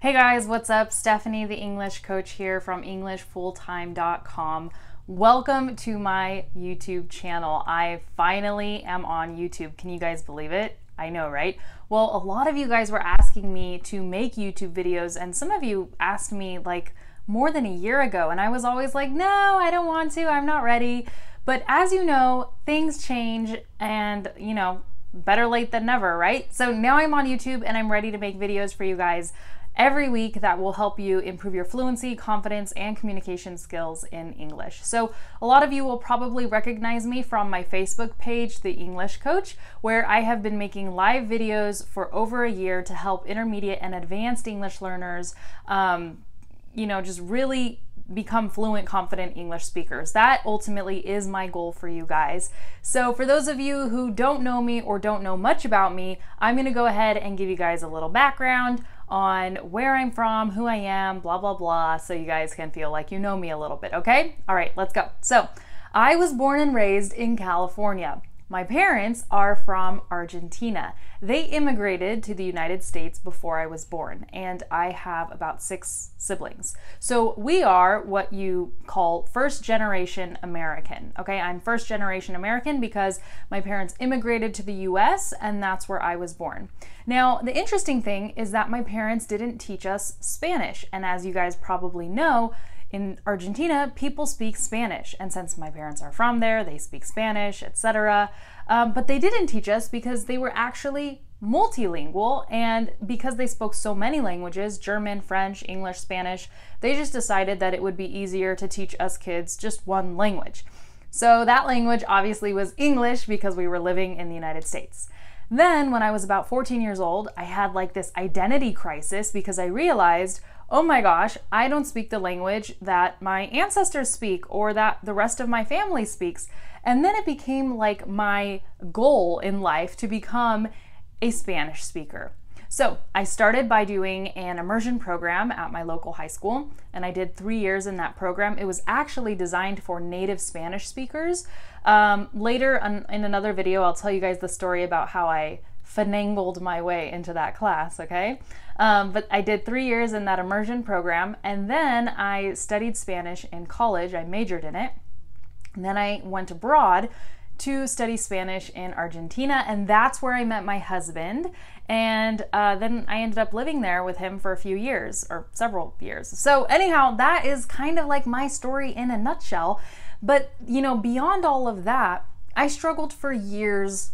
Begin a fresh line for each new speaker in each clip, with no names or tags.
Hey guys, what's up? Stephanie, the English coach here from EnglishFullTime.com. Welcome to my YouTube channel. I finally am on YouTube. Can you guys believe it? I know, right? Well, a lot of you guys were asking me to make YouTube videos, and some of you asked me like more than a year ago, and I was always like, no, I don't want to, I'm not ready. But as you know, things change, and better late than never, right? So now I'm on YouTube and I'm ready to make videos for you guys every week that will help you improve your fluency, confidence, and communication skills in English. So a lot of you will probably recognize me from my Facebook page, The English Coach, where I have been making live videos for over a year to help intermediate and advanced English learners, just really become fluent, confident English speakers. That ultimately is my goal for you guys. So for those of you who don't know me or don't know much about me, I'm going to go ahead and give you guys a little background on where I'm from, who I am, blah, blah, blah, so you guys can feel like you know me a little bit, okay? All right, let's go. So I was born and raised in California. My parents are from Argentina. They immigrated to the United States before I was born, and I have about 6 siblings. So we are what you call first generation American, okay? I'm first generation American because my parents immigrated to the US, and that's where I was born. Now, the interesting thing is that my parents didn't teach us Spanish, and as you guys probably know, in Argentina, people speak Spanish, and since my parents are from there, they speak Spanish, etc. But they didn't teach us because they were actually multilingual, and because they spoke so many languages, German, French, English, Spanish, they just decided that it would be easier to teach us kids just one language. So that language obviously was English because we were living in the United States. Then when I was about 14 years old, I had like this identity crisis because I realized, oh my gosh, I don't speak the language that my ancestors speak or that the rest of my family speaks. And then it became like my goal in life to become a Spanish speaker. So I started by doing an immersion program at my local high school, and I did 3 years in that program. It was actually designed for native Spanish speakers. Later in another video, I'll tell you guys the story about how I finagled my way into that class, okay? But I did 3 years in that immersion program, and then I studied Spanish in college. I majored in it. And then I went abroad to study Spanish in Argentina, and that's where I met my husband. And then I ended up living there with him for a few years, or several years. So anyhow, that is kind of like my story in a nutshell. But beyond all of that, I struggled for years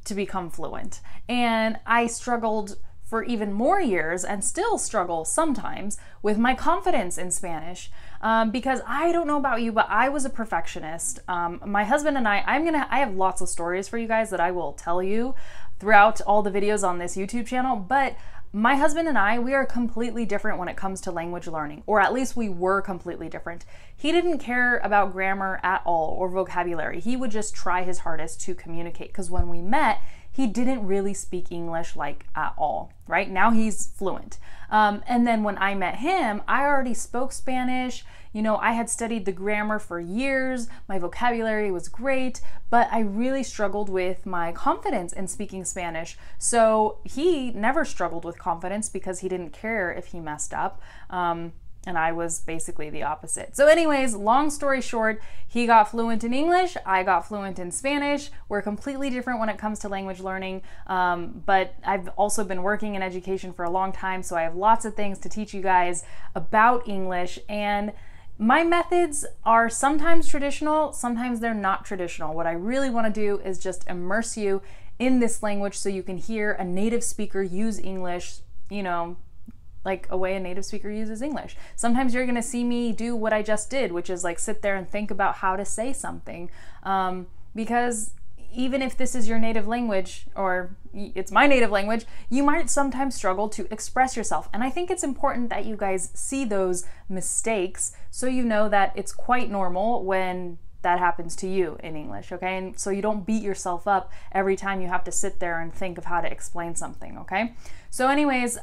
to become fluent. And I struggled for even more years, and still struggle sometimes, with my confidence in Spanish, because I don't know about you, but I was a perfectionist. My husband and I have lots of stories for you guys that I will tell you throughout all the videos on this YouTube channel, but my husband and I, we are completely different when it comes to language learning, or at least we were completely different. He didn't care about grammar at all or vocabulary. He would just try his hardest to communicate, because when we met, he didn't really speak English like at all, right? Now he's fluent. And then when I met him, I already spoke Spanish. I had studied the grammar for years. My vocabulary was great, but I really struggled with my confidence in speaking Spanish. So he never struggled with confidence because he didn't care if he messed up. And I was basically the opposite. So anyways, long story short, he got fluent in English, I got fluent in Spanish. We're completely different when it comes to language learning, but I've also been working in education for a long time, so I have lots of things to teach you guys about English. And my methods are sometimes traditional, sometimes they're not traditional. What I really want to do is just immerse you in this language so you can hear a native speaker use English, like a way a native speaker uses English. Sometimes you're gonna see me do what I just did, which is like sit there and think about how to say something. Because even if this is your native language, or it's my native language, you might sometimes struggle to express yourself. And I think it's important that you guys see those mistakes so you know that it's quite normal when that happens to you in English, okay? And so you don't beat yourself up every time you have to sit there and think of how to explain something, okay? So anyways,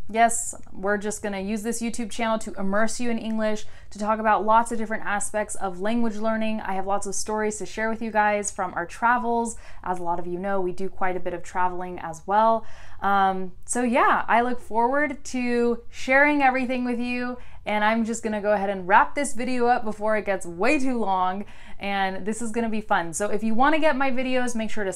yes, we're just gonna use this YouTube channel to immerse you in English, to talk about lots of different aspects of language learning. I have lots of stories to share with you guys from our travels. As a lot of you know, we do quite a bit of traveling as well. So yeah, I look forward to sharing everything with you, and I'm just gonna go ahead and wrap this video up before it gets way too long, and this is gonna be fun. So if you wanna get my videos, make sure to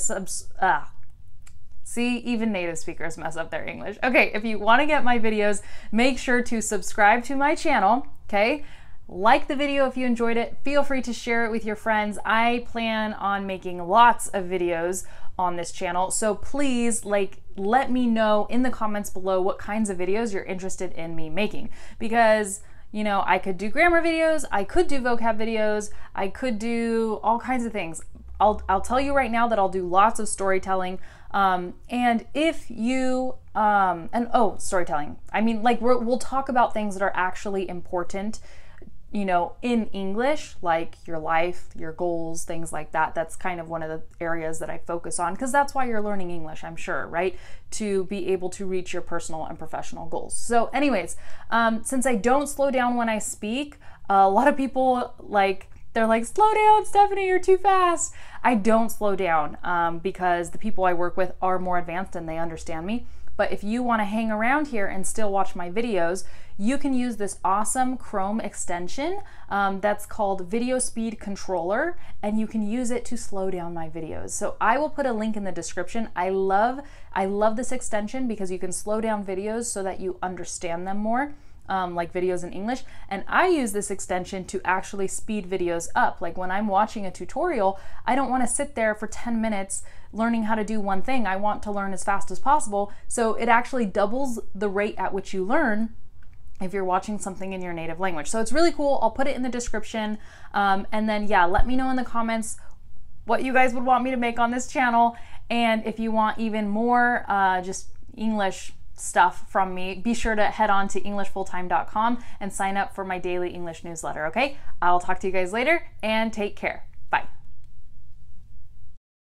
see, even native speakers mess up their English. Okay, if you want to get my videos, make sure to subscribe to my channel, okay? Like the video if you enjoyed it. Feel free to share it with your friends. I plan on making lots of videos on this channel, so please, let me know in the comments below what kinds of videos you're interested in me making, because you know, I could do grammar videos, I could do vocab videos, I could do all kinds of things. I'll tell you right now that I'll do lots of storytelling. And if you, storytelling, I mean, we'll talk about things that are actually important, you know, in English, like your life, your goals, things like that. That's kind of one of the areas that I focus on, because that's why you're learning English, I'm sure, right? To be able to reach your personal and professional goals. So anyways, since I don't slow down when I speak, a lot of people they're like, slow down, Stephanie, you're too fast. I don't slow down because the people I work with are more advanced and they understand me. But if you want to hang around here and still watch my videos, you can use this awesome Chrome extension that's called Video Speed Controller, and you can use it to slow down my videos. So I will put a link in the description. I love this extension because you can slow down videos so that you understand them more. Like videos in English, and I use this extension to actually speed videos up. Like when I'm watching a tutorial, I don't want to sit there for 10 minutes learning how to do one thing. I want to learn as fast as possible, so it actually doubles the rate at which you learn if you're watching something in your native language. So it's really cool. I'll put it in the description, and then yeah, let me know in the comments what you guys would want me to make on this channel, and if you want even more just English stuff from me, be sure to head on to EnglishFullTime.com and sign up for my daily English newsletter, okay? I'll talk to you guys later, and take care.